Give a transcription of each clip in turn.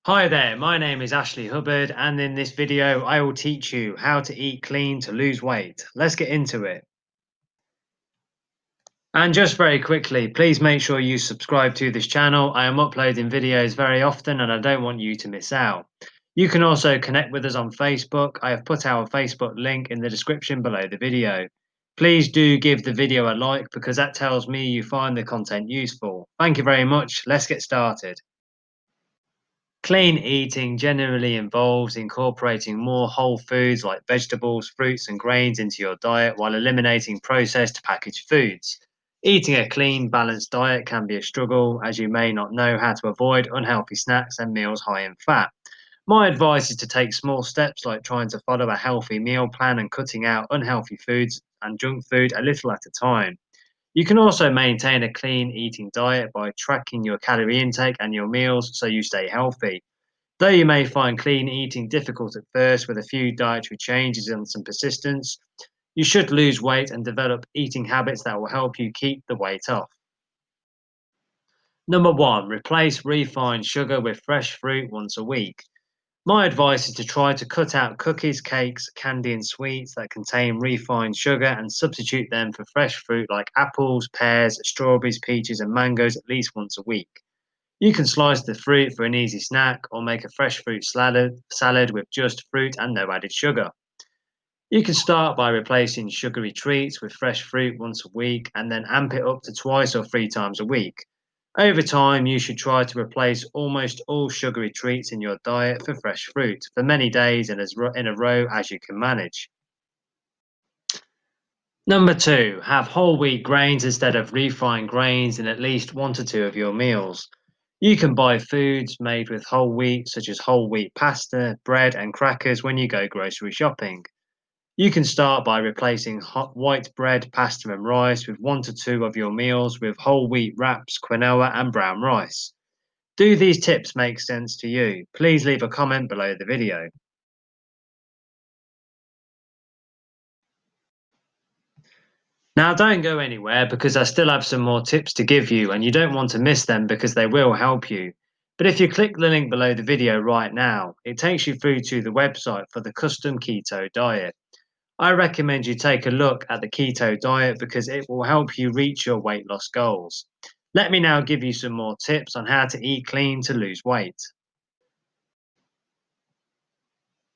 Hi there, my name is Ashley Hubbard, and in this video, I will teach you how to eat clean to lose weight. Let's get into it. And just very quickly, please make sure you subscribe to this channel. I am uploading videos very often and I don't want you to miss out. You can also connect with us on Facebook. I have put our Facebook link in the description below the video. Please do give the video a like because that tells me you find the content useful. Thank you very much. Let's get started. Clean eating generally involves incorporating more whole foods like vegetables, fruits, and grains into your diet while eliminating processed packaged foods. Eating a clean, balanced diet can be a struggle as you may not know how to avoid unhealthy snacks and meals high in fat. My advice is to take small steps like trying to follow a healthy meal plan and cutting out unhealthy foods and junk food a little at a time. You can also maintain a clean eating diet by tracking your calorie intake and your meals so you stay healthy. Though you may find clean eating difficult at first with a few dietary changes and some persistence, you should lose weight and develop eating habits that will help you keep the weight off. Number one, replace refined sugar with fresh fruit once a week. My advice is to try to cut out cookies, cakes, candy, and sweets that contain refined sugar and substitute them for fresh fruit like apples, pears, strawberries, peaches, and mangoes at least once a week. You can slice the fruit for an easy snack or make a fresh fruit salad with just fruit and no added sugar. You can start by replacing sugary treats with fresh fruit once a week and then amp it up to twice or three times a week. Over time, you should try to replace almost all sugary treats in your diet for fresh fruit for many days and in a row as you can manage. Number two, have whole wheat grains instead of refined grains in at least one to two of your meals. You can buy foods made with whole wheat, such as whole wheat pasta, bread, and crackers when you go grocery shopping. You can start by replacing hot white bread, pasta, and rice with one to two of your meals with whole wheat wraps, quinoa, and brown rice. Do these tips make sense to you? Please leave a comment below the video. Now, don't go anywhere because I still have some more tips to give you, and you don't want to miss them because they will help you. But if you click the link below the video right now, it takes you through to the website for the custom keto diet. I recommend you take a look at the keto diet because it will help you reach your weight loss goals. Let me now give you some more tips on how to eat clean to lose weight.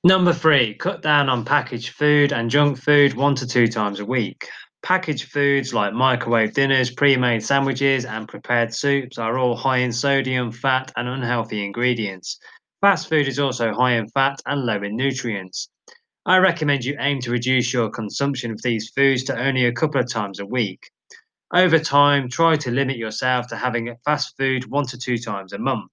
Number three, cut down on packaged food and junk food one to two times a week. Packaged foods like microwave dinners, pre made sandwiches, and prepared soups are all high in sodium, fat, and unhealthy ingredients. Fast food is also high in fat and low in nutrients. I recommend you aim to reduce your consumption of these foods to only a couple of times a week. Over time, try to limit yourself to having fast food one to two times a month.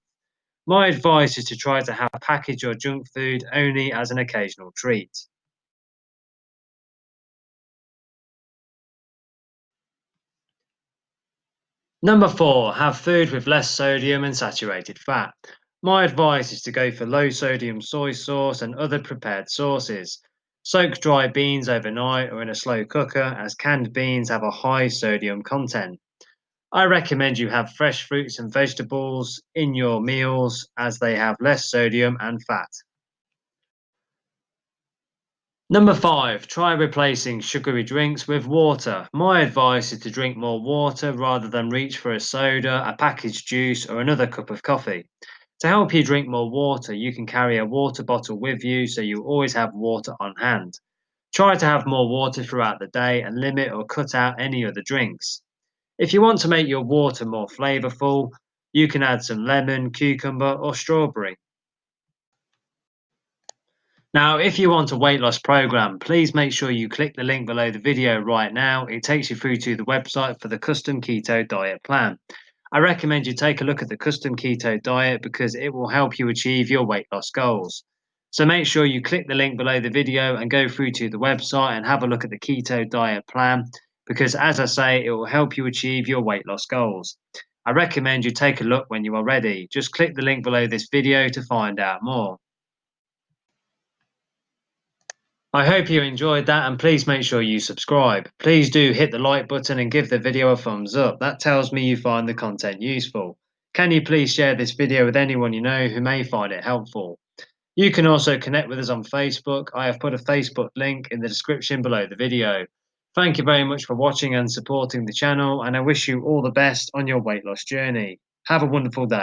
My advice is to try to have packaged or junk food only as an occasional treat. Number four, have food with less sodium and saturated fat. My advice is to go for low sodium soy sauce and other prepared sauces. Soak dry beans overnight or in a slow cooker, as canned beans have a high sodium content. I recommend you have fresh fruits and vegetables in your meals as they have less sodium and fat. Number five, try replacing sugary drinks with water. My advice is to drink more water rather than reach for a soda, a packaged juice, or another cup of coffee. To help you drink more water, you can carry a water bottle with you so you always have water on hand. Try to have more water throughout the day and limit or cut out any other drinks. If you want to make your water more flavorful, you can add some lemon, cucumber, or strawberry. Now, if you want a weight loss program, please make sure you click the link below the video right now. It takes you through to the website for the custom keto diet plan. I recommend you take a look at the custom keto diet because it will help you achieve your weight loss goals. So make sure you click the link below the video and go through to the website and have a look at the keto diet plan because, as I say, it will help you achieve your weight loss goals. I recommend you take a look when you are ready. Just click the link below this video to find out more. I hope you enjoyed that and please make sure you subscribe. Please do hit the like button and give the video a thumbs up. That tells me you find the content useful. Can you please share this video with anyone you know who may find it helpful? You can also connect with us on Facebook. I have put a Facebook link in the description below the video. Thank you very much for watching and supporting the channel, and I wish you all the best on your weight loss journey. Have a wonderful day.